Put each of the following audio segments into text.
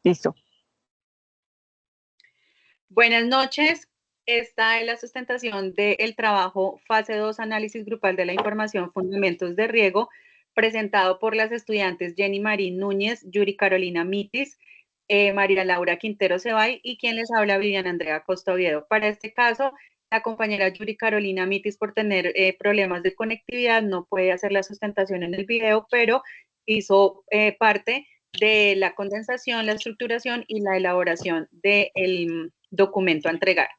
Listo. Buenas noches. Esta es la sustentación del trabajo fase 2, análisis grupal de la información, fundamentos de riego, presentado por las estudiantes Jenny Marín Núñez, Yuri Carolina Mitis, María Laura Quintero Cebay y quien les habla, Viviana Andrea Costa Oviedo. Para este caso, la compañera Yuri Carolina Mitis, por tener problemas de conectividad, no puede hacer la sustentación en el video, pero hizo parte de la condensación, la estructuración y la elaboración del documento a entregar.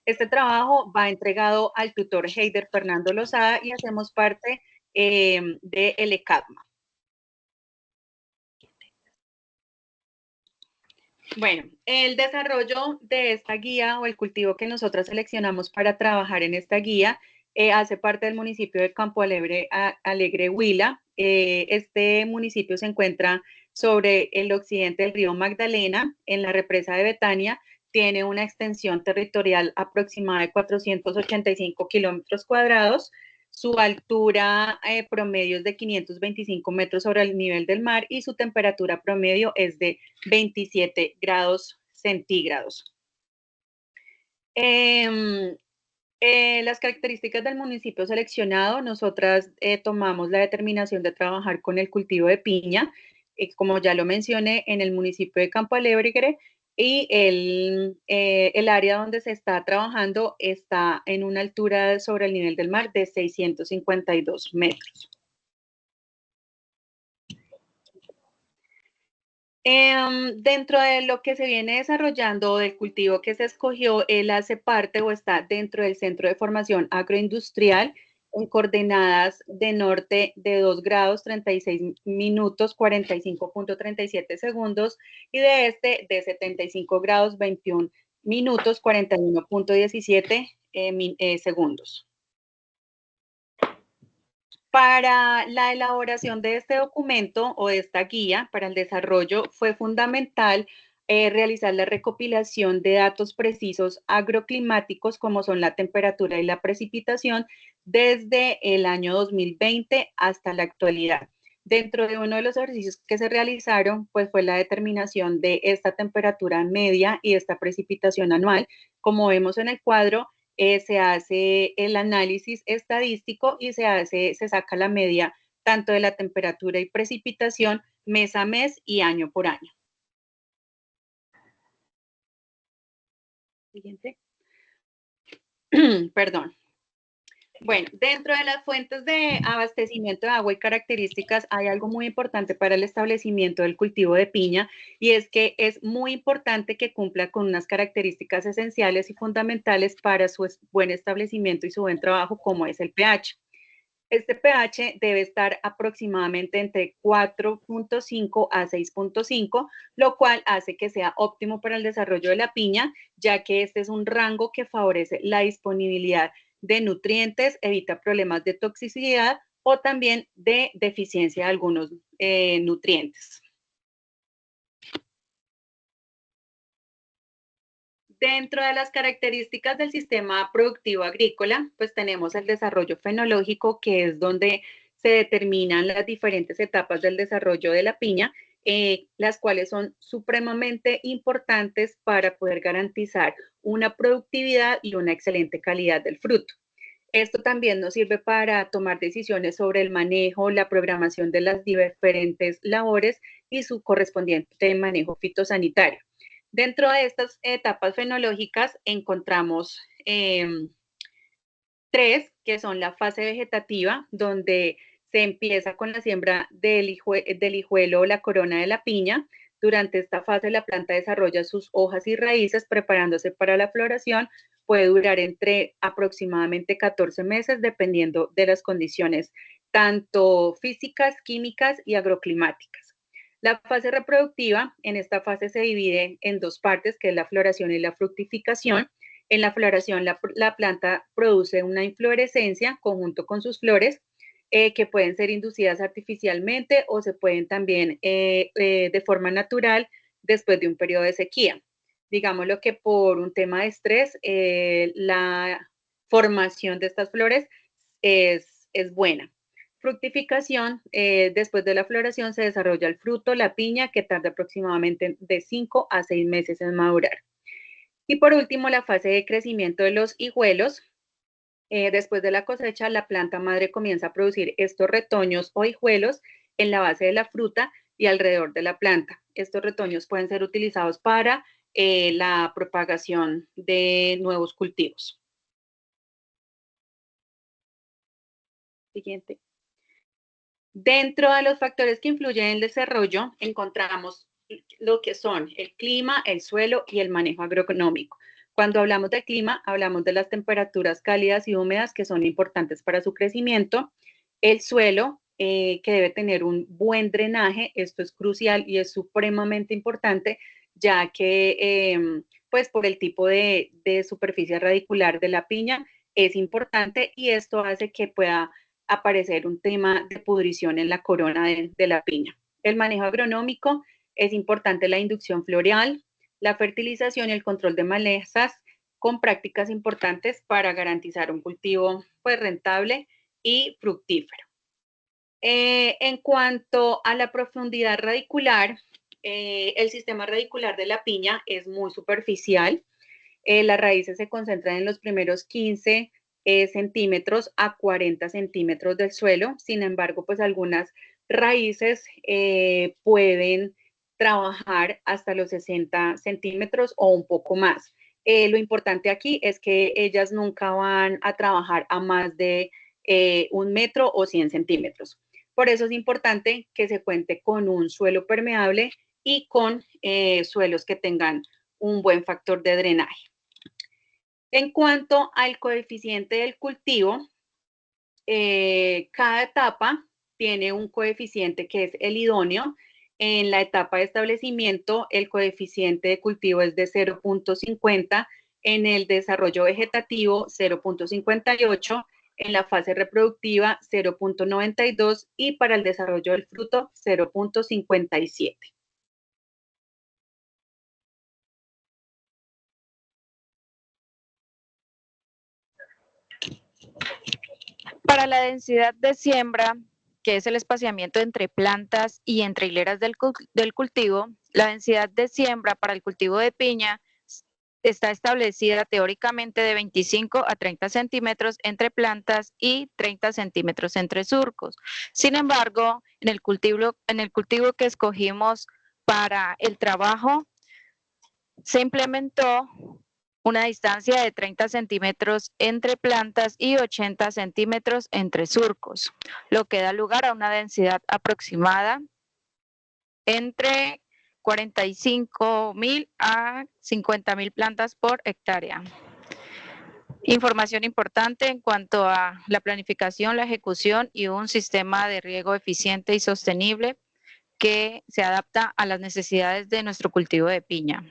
Este trabajo va entregado al tutor Heider Fernando Lozada y hacemos parte de el ECADMA. Bueno, el desarrollo de esta guía o el cultivo que nosotros seleccionamos para trabajar en esta guía hace parte del municipio de Campo Alegre, Huila. Este municipio se encuentra sobre el occidente del río Magdalena, en la represa de Betania. Tiene una extensión territorial aproximada de 485 kilómetros cuadrados. Su altura promedio es de 525 metros sobre el nivel del mar y su temperatura promedio es de 27 grados centígrados. Las características del municipio seleccionado, nosotras tomamos la determinación de trabajar con el cultivo de piña, como ya lo mencioné, en el municipio de Campo Alegre, y el área donde se está trabajando está en una altura sobre el nivel del mar de 652 metros. Dentro de lo que se viene desarrollando del cultivo que se escogió, él hace parte o está dentro del Centro de Formación Agroindustrial en coordenadas de norte de 2 grados 36 minutos 45.37 segundos y de este de 75 grados 21 minutos 41.17 segundos. Para la elaboración de este documento o de esta guía para el desarrollo fue fundamental realizar la recopilación de datos precisos agroclimáticos como son la temperatura y la precipitación desde el año 2020 hasta la actualidad. Dentro de uno de los ejercicios que se realizaron, pues fue la determinación de esta temperatura media y esta precipitación anual. Como vemos en el cuadro, se hace el análisis estadístico y se saca la media tanto de la temperatura y precipitación mes a mes y año por año. Siguiente. Perdón. Bueno, dentro de las fuentes de abastecimiento de agua y características hay algo muy importante para el establecimiento del cultivo de piña y es que es muy importante que cumpla con unas características esenciales y fundamentales para su buen establecimiento y su buen trabajo, como es el pH. Este pH debe estar aproximadamente entre 4.5 a 6.5, lo cual hace que sea óptimo para el desarrollo de la piña, ya que este es un rango que favorece la disponibilidad de nutrientes, evita problemas de toxicidad o también de deficiencia de algunos nutrientes. Dentro de las características del sistema productivo agrícola, pues tenemos el desarrollo fenológico, que es donde se determinan las diferentes etapas del desarrollo de la piña, las cuales son supremamente importantes para poder garantizar una productividad y una excelente calidad del fruto. Esto también nos sirve para tomar decisiones sobre el manejo, la programación de las diferentes labores y su correspondiente manejo fitosanitario. Dentro de estas etapas fenológicas encontramos tres, que son la fase vegetativa, donde se empieza con la siembra del hijuelo o la corona de la piña. Durante esta fase la planta desarrolla sus hojas y raíces preparándose para la floración. Puede durar entre aproximadamente 14 meses dependiendo de las condiciones tanto físicas, químicas y agroclimáticas. La fase reproductiva, en esta fase se divide en dos partes, que es la floración y la fructificación. En la floración, la planta produce una inflorescencia conjunto con sus flores que pueden ser inducidas artificialmente o se pueden también de forma natural después de un periodo de sequía. Digámoslo que por un tema de estrés, la formación de estas flores es buena. fructificación, después de la floración se desarrolla el fruto, la piña, que tarda aproximadamente de 5 a 6 meses en madurar. Y por último, la fase de crecimiento de los hijuelos. Después de la cosecha, la planta madre comienza a producir estos retoños o hijuelos en la base de la fruta y alrededor de la planta. Estos retoños pueden ser utilizados para la propagación de nuevos cultivos. Siguiente. Dentro de los factores que influyen en el desarrollo, encontramos lo que son el clima, el suelo y el manejo agronómico. Cuando hablamos de clima, hablamos de las temperaturas cálidas y húmedas que son importantes para su crecimiento. El suelo, que debe tener un buen drenaje, esto es crucial y es supremamente importante, ya que pues por el tipo de superficie radicular de la piña es importante y esto hace que pueda aparecer un tema de pudrición en la corona de la piña. El manejo agronómico es importante, la inducción floreal, la fertilización y el control de malezas con prácticas importantes para garantizar un cultivo pues, rentable y fructífero. En cuanto a la profundidad radicular, el sistema radicular de la piña es muy superficial. Las raíces se concentran en los primeros 15 centímetros a 40 centímetros del suelo. Sin embargo, pues algunas raíces pueden trabajar hasta los 60 centímetros o un poco más. Lo importante aquí es que ellas nunca van a trabajar a más de 1 metro o 100 centímetros. Por eso es importante que se cuente con un suelo permeable y con suelos que tengan un buen factor de drenaje. En cuanto al coeficiente del cultivo, cada etapa tiene un coeficiente que es el idóneo. En la etapa de establecimiento, el coeficiente de cultivo es de 0.50, en el desarrollo vegetativo 0.58, en la fase reproductiva 0.92 y para el desarrollo del fruto 0.57. Para la densidad de siembra, que es el espaciamiento entre plantas y entre hileras del cultivo, la densidad de siembra para el cultivo de piña está establecida teóricamente de 25 a 30 centímetros entre plantas y 30 centímetros entre surcos. Sin embargo, en el cultivo que escogimos para el trabajo, se implementó una distancia de 30 centímetros entre plantas y 80 centímetros entre surcos, lo que da lugar a una densidad aproximada entre 45.000 a 50.000 plantas por hectárea. Información importante en cuanto a la planificación, la ejecución y un sistema de riego eficiente y sostenible que se adapta a las necesidades de nuestro cultivo de piña.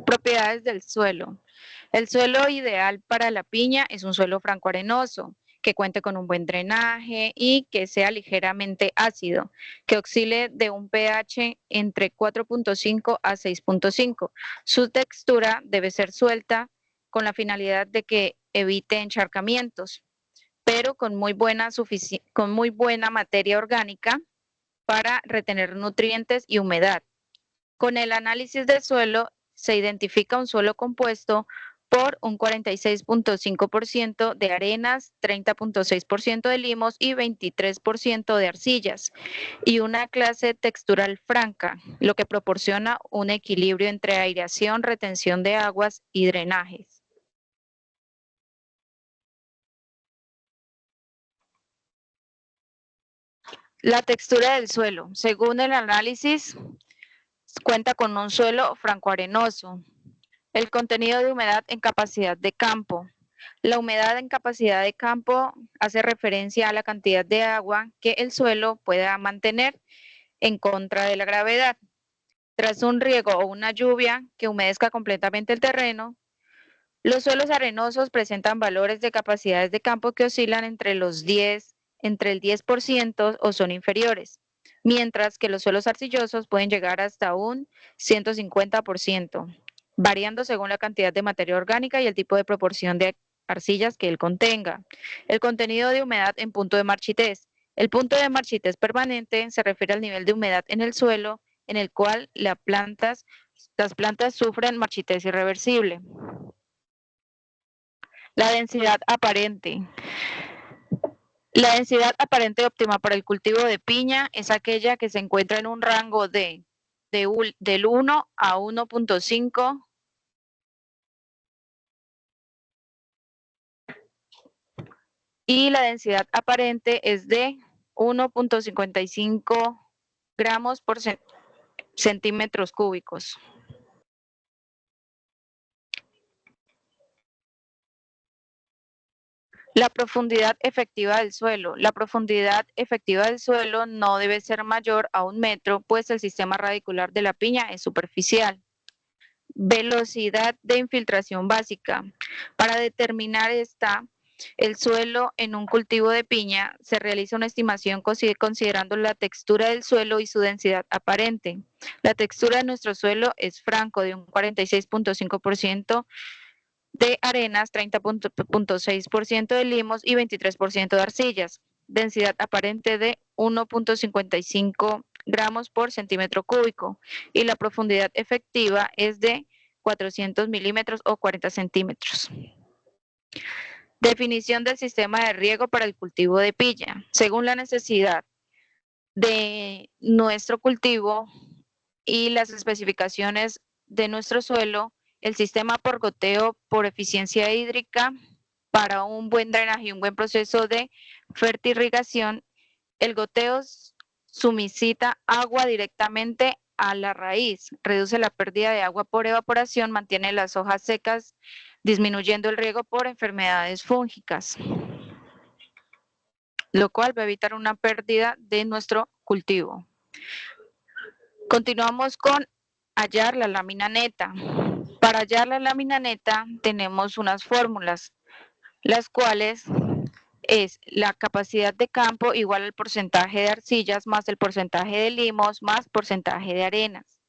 Propiedades del suelo. El suelo ideal para la piña es un suelo franco-arenoso, que cuente con un buen drenaje y que sea ligeramente ácido, que oscile de un pH entre 4.5 a 6.5. Su textura debe ser suelta con la finalidad de que evite encharcamientos, pero con muy buena materia orgánica para retener nutrientes y humedad. Con el análisis del suelo se identifica un suelo compuesto por un 46.5% de arenas, 30.6% de limos y 23% de arcillas, y una clase textural franca, lo que proporciona un equilibrio entre aireación, retención de aguas y drenajes. La textura del suelo. Según el análisis, cuenta con un suelo franco-arenoso. El contenido de humedad en capacidad de campo. La humedad en capacidad de campo hace referencia a la cantidad de agua que el suelo pueda mantener en contra de la gravedad. Tras un riego o una lluvia que humedezca completamente el terreno, los suelos arenosos presentan valores de capacidades de campo que oscilan entre el 10% o son inferiores, mientras que los suelos arcillosos pueden llegar hasta un 150%, variando según la cantidad de materia orgánica y el tipo de proporción de arcillas que él contenga. El contenido de humedad en punto de marchitez. El punto de marchitez permanente se refiere al nivel de humedad en el suelo en el cual las plantas sufren marchitez irreversible. La densidad aparente. La densidad aparente óptima para el cultivo de piña es aquella que se encuentra en un rango del 1 a 1.5 y la densidad aparente es de 1.55 gramos por centímetros cúbicos. La profundidad efectiva del suelo. La profundidad efectiva del suelo no debe ser mayor a 1 metro, pues el sistema radicular de la piña es superficial. Velocidad de infiltración básica. Para determinar el suelo en un cultivo de piña, se realiza una estimación considerando la textura del suelo y su densidad aparente. La textura de nuestro suelo es franco, de un 46.5% de arenas, 30.6% de limos y 23% de arcillas. Densidad aparente de 1.55 gramos por centímetro cúbico y la profundidad efectiva es de 400 milímetros o 40 centímetros. Definición del sistema de riego para el cultivo de piña. Según la necesidad de nuestro cultivo y las especificaciones de nuestro suelo, el sistema por goteo por eficiencia hídrica para un buen drenaje y un buen proceso de fertirrigación, el goteo sumisita agua directamente a la raíz, reduce la pérdida de agua por evaporación, mantiene las hojas secas, disminuyendo el riego por enfermedades fúngicas, lo cual va a evitar una pérdida de nuestro cultivo. Continuamos con hallar la lámina neta. Para hallar la lámina neta tenemos unas fórmulas, las cuales es la capacidad de campo igual al porcentaje de arcillas más el porcentaje de limos más porcentaje de arenas.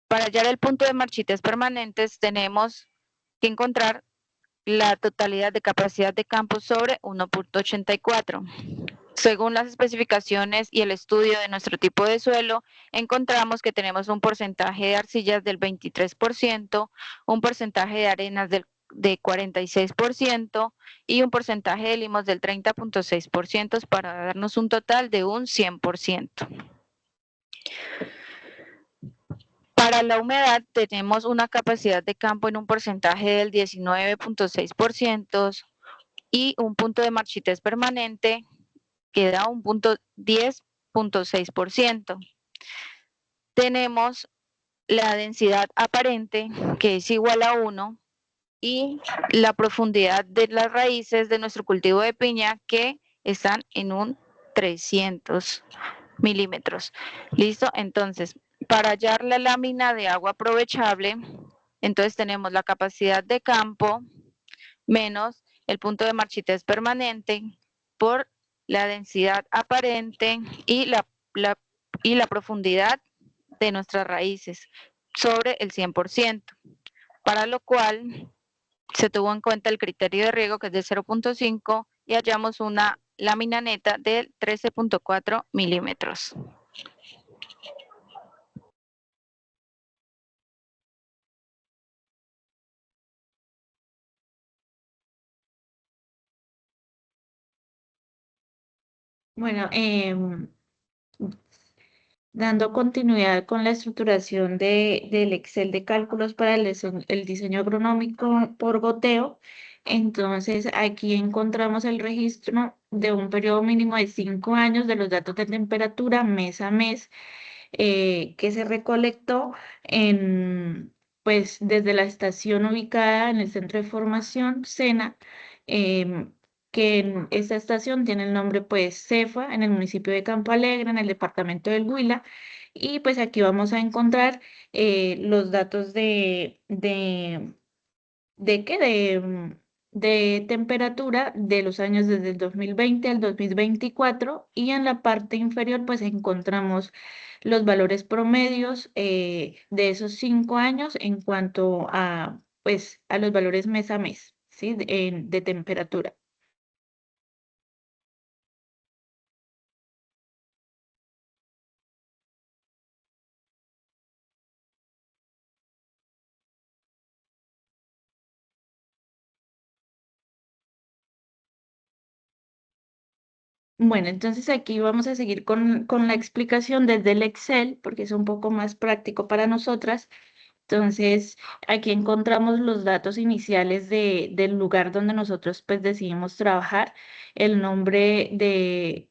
Para hallar el punto de marchites permanentes tenemos que encontrar la totalidad de capacidad de campo sobre 1.84. Según las especificaciones y el estudio de nuestro tipo de suelo, encontramos que tenemos un porcentaje de arcillas del 23%, un porcentaje de arenas de 46% y un porcentaje de limos del 30.6% para darnos un total de un 100%. Para la humedad tenemos una capacidad de campo en un porcentaje del 19.6% y un punto de marchitez permanente que da un 10.6%. Tenemos la densidad aparente que es igual a 1 y la profundidad de las raíces de nuestro cultivo de piña que están en un 300 milímetros. ¿Listo? Entonces, para hallar la lámina de agua aprovechable, entonces tenemos la capacidad de campo menos el punto de marchitez permanente por la densidad aparente y la profundidad de nuestras raíces sobre el 100%, para lo cual se tuvo en cuenta el criterio de riego que es de 0.5 y hallamos una lámina neta de 13.4 milímetros. Bueno, dando continuidad con la estructuración del Excel de cálculos para el diseño agronómico por goteo, entonces aquí encontramos el registro de un periodo mínimo de 5 años de los datos de temperatura mes a mes que se recolectó pues, desde la estación ubicada en el Centro de Formación SENA, que en esta estación tiene el nombre pues CEFA en el municipio de Campo Alegre, en el departamento del Huila, y pues aquí vamos a encontrar los datos ¿de qué? De temperatura de los años desde el 2020 al 2024 y en la parte inferior pues encontramos los valores promedios de esos 5 años en cuanto a, pues, a los valores mes a mes. ¿sí? De temperatura. Bueno, entonces aquí vamos a seguir con la explicación desde el Excel, porque es un poco más práctico para nosotras. Entonces, aquí encontramos los datos iniciales del lugar donde nosotros pues decidimos trabajar. El nombre de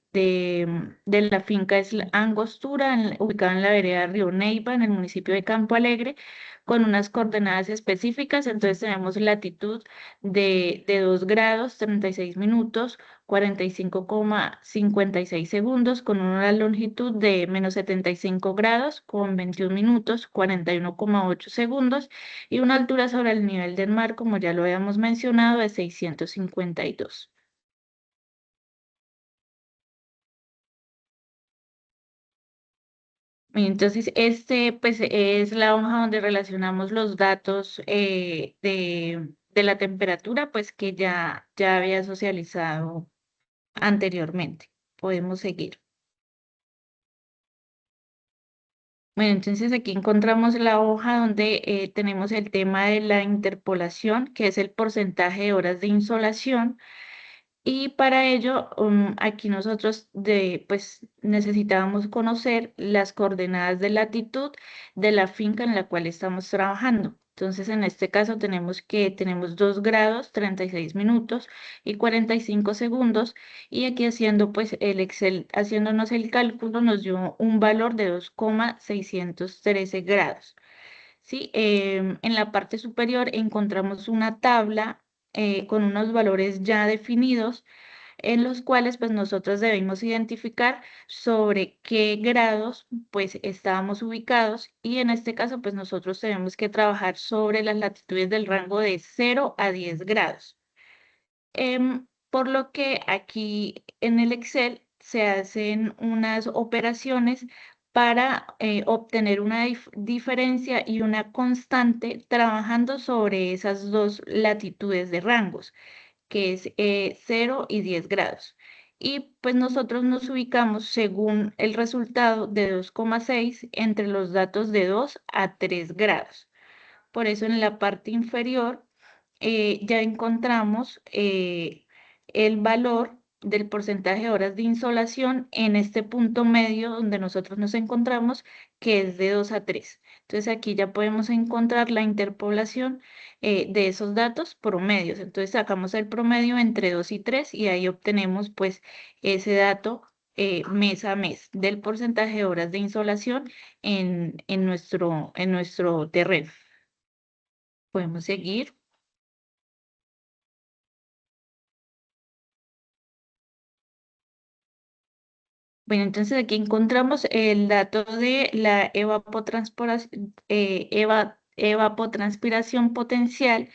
la finca es La Angostura, ubicada en la vereda Río Neiva, en el municipio de Campo Alegre, con unas coordenadas específicas. Entonces, tenemos latitud de 2 grados, 36 minutos, 45,56 segundos, con una longitud de -75 grados, con 21 minutos, 41,8 segundos, y una altura sobre el nivel del mar, como ya lo habíamos mencionado, de 652. Entonces, este pues es la hoja donde relacionamos los datos de la temperatura, pues que ya había socializado anteriormente. Podemos seguir. Bueno, entonces aquí encontramos la hoja donde tenemos el tema de la interpolación, que es el porcentaje de horas de insolación. Y para ello, aquí nosotros pues necesitábamos conocer las coordenadas de latitud de la finca en la cual estamos trabajando. Entonces, en este caso tenemos 2 grados, 36 minutos y 45 segundos. Y aquí haciendo pues el Excel, haciéndonos el cálculo, nos dio un valor de 2,613 grados. ¿Sí? En la parte superior encontramos una tabla con unos valores ya definidos en los cuales pues nosotros debemos identificar sobre qué grados pues estábamos ubicados, y en este caso pues nosotros tenemos que trabajar sobre las latitudes del rango de 0 a 10 grados. Por lo que aquí en el Excel se hacen unas operaciones para obtener una diferencia y una constante trabajando sobre esas dos latitudes de rangos, que es 0 y 10 grados. Y pues nosotros nos ubicamos según el resultado de 2,6 entre los datos de 2 a 3 grados. Por eso en la parte inferior ya encontramos el valor del porcentaje de horas de insolación en este punto medio donde nosotros nos encontramos, que es de 2 a 3. Entonces aquí ya podemos encontrar la interpolación de esos datos promedios. Entonces sacamos el promedio entre 2 y 3 y ahí obtenemos pues ese dato mes a mes del porcentaje de horas de insolación en nuestro terreno. Podemos seguir. Bueno, entonces aquí encontramos el dato de la evapotranspiración potencial.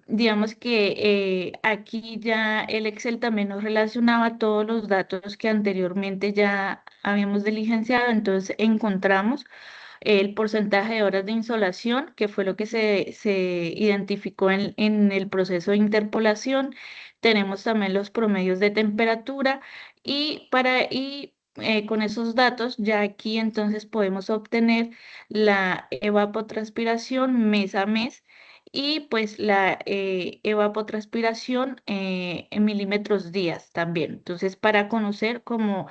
Digamos que aquí ya el Excel también nos relacionaba todos los datos que anteriormente ya habíamos diligenciado. Entonces encontramos el porcentaje de horas de insolación, que fue lo que se identificó en el proceso de interpolación. Tenemos también los promedios de temperatura, y con esos datos ya aquí entonces podemos obtener la evapotranspiración mes a mes, y pues la evapotranspiración en milímetros días también. Entonces, para conocer como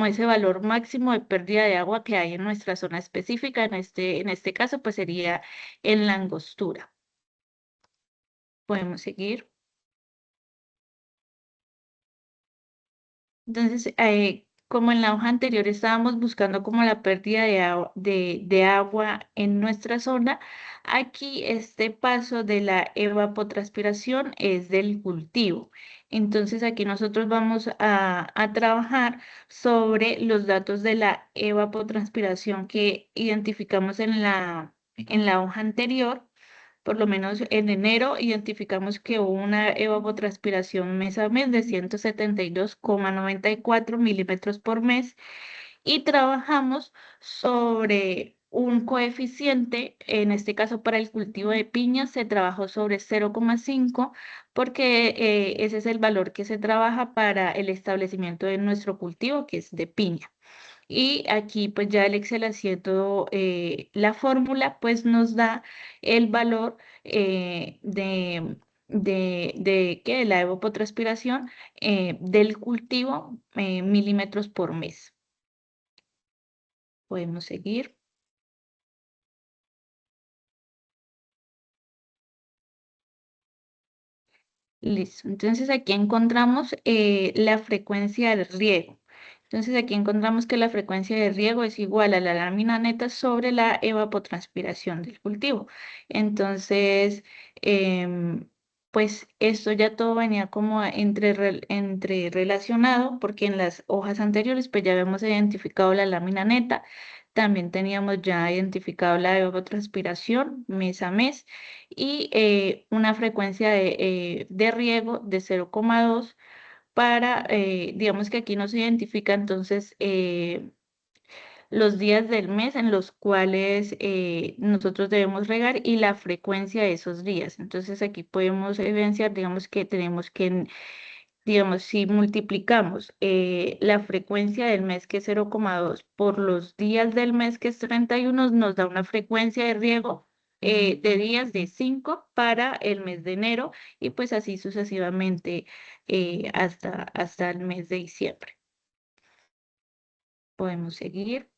ese valor máximo de pérdida de agua que hay en nuestra zona específica, en este caso, pues sería en la Angostura. Podemos seguir. Entonces, como en la hoja anterior estábamos buscando como la pérdida de agua en nuestra zona, aquí este paso de la evapotranspiración es del cultivo. Entonces, aquí nosotros vamos a trabajar sobre los datos de la evapotranspiración que identificamos en la hoja anterior. Por lo menos en enero identificamos que hubo una evapotranspiración mes a mes de 172,94 milímetros por mes, y trabajamos sobre un coeficiente, en este caso para el cultivo de piña se trabajó sobre 0,5 porque ese es el valor que se trabaja para el establecimiento de nuestro cultivo, que es de piña. Y aquí pues ya el Excel haciendo la fórmula pues nos da el valor de la evapotranspiración del cultivo milímetros por mes. Podemos seguir. Listo. Entonces aquí encontramos la frecuencia del riego. Entonces aquí encontramos que la frecuencia de riego es igual a la lámina neta sobre la evapotranspiración del cultivo. Entonces, pues esto ya todo venía como entre relacionado porque en las hojas anteriores pues ya habíamos identificado la lámina neta. También teníamos ya identificado la evapotranspiración mes a mes y una frecuencia de riego de 0,2 para, digamos que aquí nos identifica entonces los días del mes en los cuales nosotros debemos regar y la frecuencia de esos días. Entonces aquí podemos evidenciar, digamos que tenemos que, digamos, si multiplicamos la frecuencia del mes que es 0,2 por los días del mes que es 31, nos da una frecuencia de riego de días de 5 para el mes de enero y pues así sucesivamente hasta el mes de diciembre. Podemos seguir.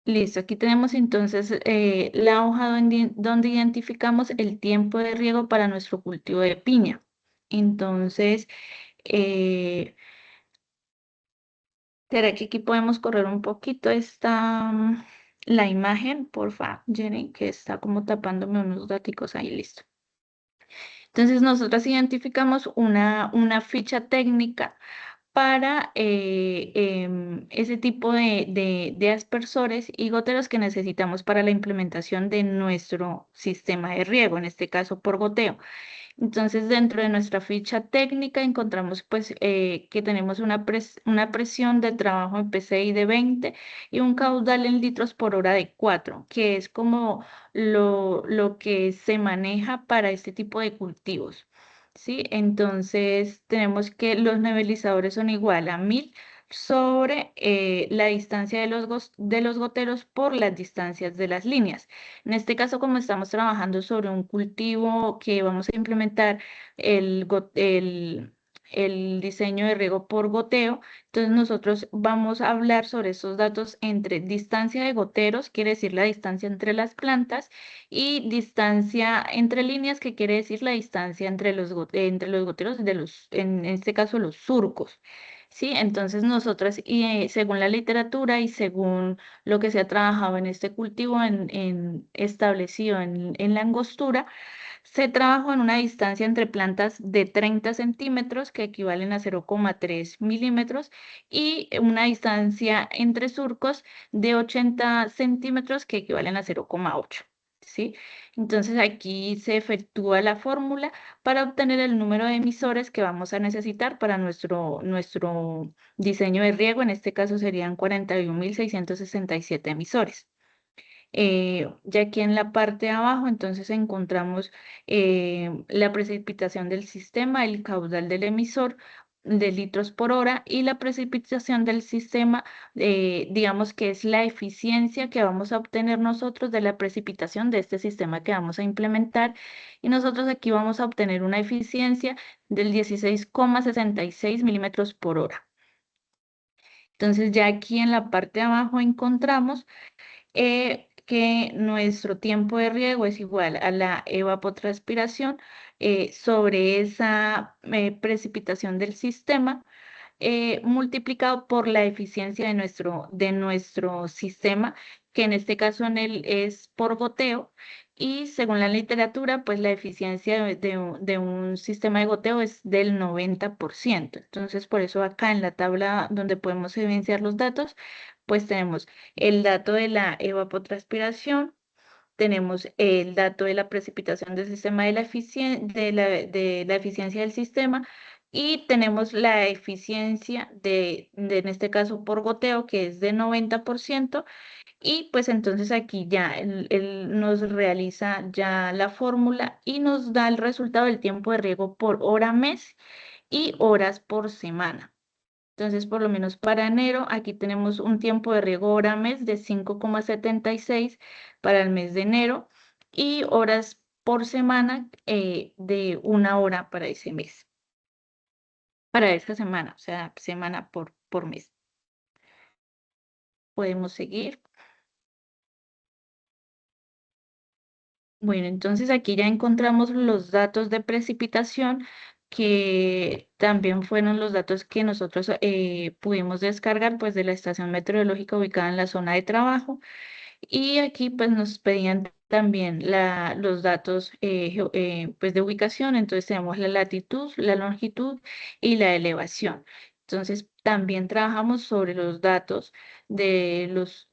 Listo, aquí tenemos entonces la hoja donde identificamos el tiempo de riego para nuestro cultivo de piña. Entonces, eh, ¿será que aquí podemos correr un poquito la imagen, porfa, Jenny, que está como tapándome unos daticos ahí, listo? Entonces, nosotros identificamos una ficha técnica para ese tipo de aspersores y goteros que necesitamos para la implementación de nuestro sistema de riego, en este caso por goteo. Entonces, dentro de nuestra ficha técnica encontramos pues que tenemos una presión de trabajo en PCI de 20 y un caudal en litros por hora de 4, que es como lo que se maneja para este tipo de cultivos. ¿Sí? Entonces, tenemos que los nivelizadores son igual a 1000 sobre la distancia de los goteros por las distancias de las líneas. En este caso, como estamos trabajando sobre un cultivo que vamos a implementar el diseño de riego por goteo, entonces nosotros vamos a hablar sobre estos datos entre distancia de goteros, quiere decir la distancia entre las plantas, y distancia entre líneas, que quiere decir la distancia entre los goteros en este caso, los surcos. Sí, entonces nosotras, según la literatura y según lo que se ha trabajado en este cultivo establecido en la angostura, se trabajó en una distancia entre plantas de 30 centímetros, que equivalen a 0,3 milímetros, y una distancia entre surcos de 80 centímetros, que equivalen a 0,8. ¿Sí? Entonces aquí se efectúa la fórmula para obtener el número de emisores que vamos a necesitar para nuestro diseño de riego. En este caso serían 41.667 emisores. Ya aquí en la parte de abajo, entonces encontramos la precipitación del sistema, el caudal del emisor de litros por hora y la precipitación del sistema, digamos que es la eficiencia que vamos a obtener nosotros de la precipitación de este sistema que vamos a implementar. Y nosotros aquí vamos a obtener una eficiencia del 16,66 milímetros por hora. Entonces ya aquí en la parte de abajo encontramos que nuestro tiempo de riego es igual a la evapotranspiración sobre esa precipitación del sistema multiplicado por la eficiencia de nuestro sistema, que en este caso es por goteo, y según la literatura, pues la eficiencia de un sistema de goteo es del 90%. Entonces, por eso acá en la tabla donde podemos evidenciar los datos, pues tenemos el dato de la evapotranspiración, tenemos el dato de la precipitación del sistema de la eficiencia del sistema, Y tenemos la eficiencia en este caso por goteo, que es de 90%. Y pues entonces aquí ya él nos realiza ya la fórmula y nos da el resultado del tiempo de riego por hora mes y horas por semana. Entonces, por lo menos para enero, aquí tenemos un tiempo de riego hora mes de 5,76 para el mes de enero y horas por semana de 1 hora para ese mes, para esta semana, o sea, semana por mes. Podemos seguir. Bueno, entonces aquí ya encontramos los datos de precipitación que también fueron los datos que nosotros pudimos descargar pues de la estación meteorológica ubicada en la zona de trabajo. Y aquí pues nos pedían también los datos pues de ubicación, entonces tenemos la latitud, la longitud y la elevación. Entonces también trabajamos sobre los datos de los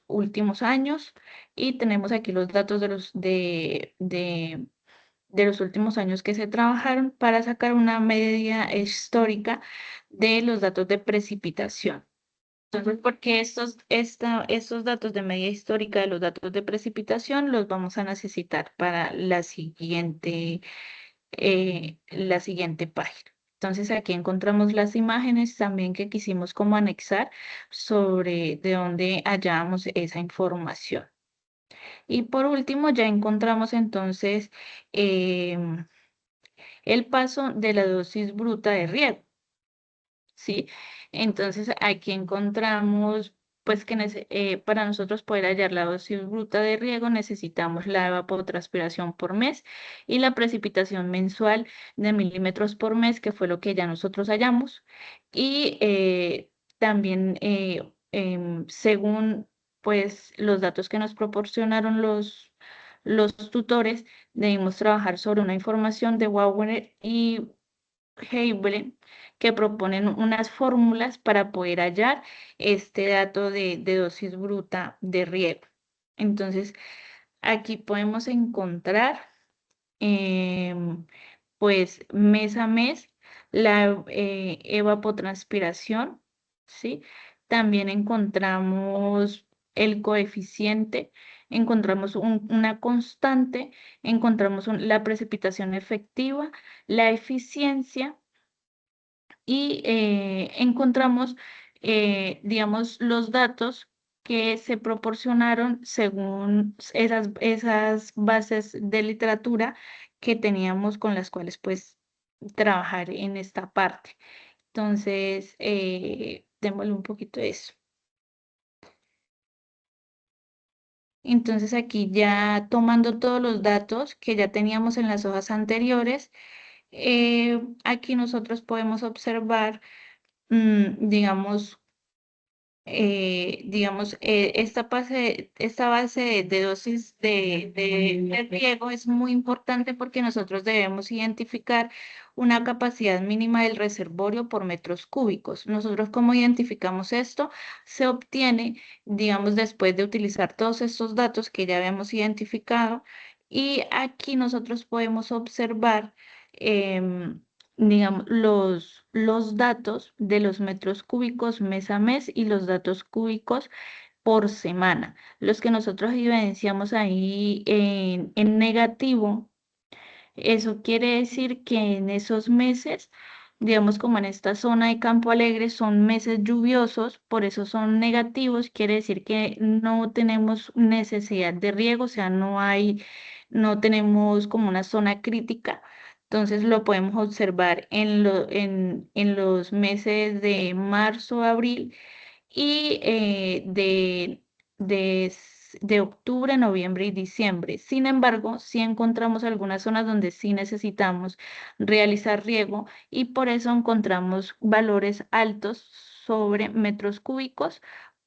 últimos años y tenemos aquí los datos de los últimos años que se trabajaron para sacar una media histórica de los datos de precipitación. Entonces, porque estos datos de media histórica de los datos de precipitación los vamos a necesitar para la siguiente página. Entonces, aquí encontramos las imágenes también que quisimos como anexar sobre de dónde hallamos esa información. Y por último, ya encontramos entonces el paso de la dosis bruta de riego. ¿Sí? Entonces aquí encontramos, pues que para nosotros poder hallar la dosis bruta de riego necesitamos la evapotranspiración por mes y la precipitación mensual de milímetros por mes, que fue lo que ya nosotros hallamos. Y también según pues los datos que nos proporcionaron los tutores, debimos trabajar sobre una información de Wagner y Heibre que proponen unas fórmulas para poder hallar este dato de dosis bruta de riego. Entonces, aquí podemos encontrar, pues, mes a mes la evapotranspiración, ¿sí? También encontramos el coeficiente, encontramos una constante, encontramos la precipitación efectiva, la eficiencia y encontramos, digamos, los datos que se proporcionaron según esas bases de literatura que teníamos con las cuales, pues, trabajar en esta parte. Entonces, démosle un poquito de eso. Entonces, aquí ya tomando todos los datos que ya teníamos en las hojas anteriores, aquí nosotros podemos observar digamos, esta base de dosis de riego es muy importante porque nosotros debemos identificar una capacidad mínima del reservorio por metros cúbicos. Nosotros, ¿cómo identificamos esto? Se obtiene, digamos, después de utilizar todos estos datos que ya habíamos identificado y aquí nosotros podemos observar digamos, los datos de los metros cúbicos mes a mes y los datos cúbicos por semana. Los que nosotros evidenciamos ahí en negativo, eso quiere decir que en esos meses, digamos como en esta zona de Campo Alegre, son meses lluviosos, por eso son negativos, quiere decir que no tenemos necesidad de riego, o sea, no tenemos como una zona crítica. Entonces lo podemos observar en los meses de marzo, abril y de octubre, noviembre y diciembre. Sin embargo, sí encontramos algunas zonas donde sí necesitamos realizar riego y por eso encontramos valores altos sobre metros cúbicos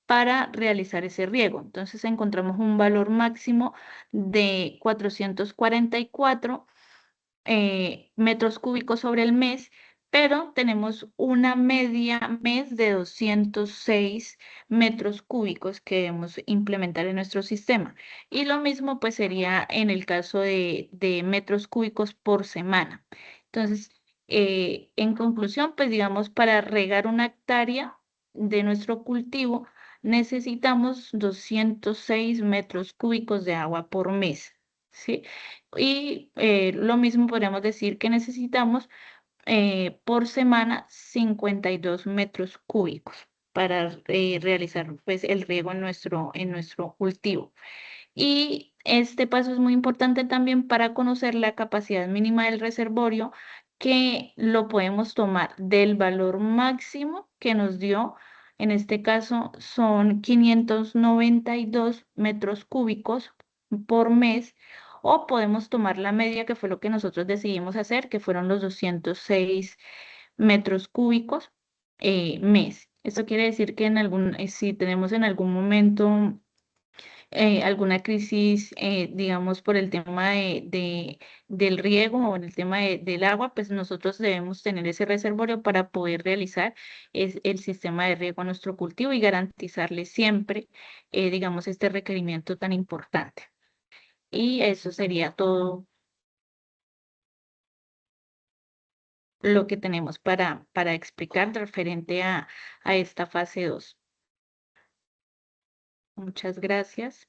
para realizar ese riego. Entonces encontramos un valor máximo de 444 metros cúbicos sobre el mes, pero tenemos una media mes de 206 metros cúbicos que debemos implementar en nuestro sistema. Y lo mismo pues sería en el caso de metros cúbicos por semana. Entonces, En conclusión, pues digamos, para regar una hectárea de nuestro cultivo necesitamos 206 metros cúbicos de agua por mes, ¿sí? Y lo mismo podríamos decir que necesitamos por semana 52 metros cúbicos para realizar pues, el riego en nuestro cultivo. Y este paso es muy importante también para conocer la capacidad mínima del reservorio, que lo podemos tomar del valor máximo que nos dio. En este caso son 592 metros cúbicos por mes, o podemos tomar la media, que fue lo que nosotros decidimos hacer, que fueron los 206 metros cúbicos mes. Esto quiere decir que si tenemos en algún momento alguna crisis, digamos, por el tema del riego o en el tema del agua, pues nosotros debemos tener ese reservorio para poder realizar el sistema de riego a nuestro cultivo y garantizarle siempre, digamos, este requerimiento tan importante. Y eso sería todo lo que tenemos para explicar referente a esta fase 2. Muchas gracias.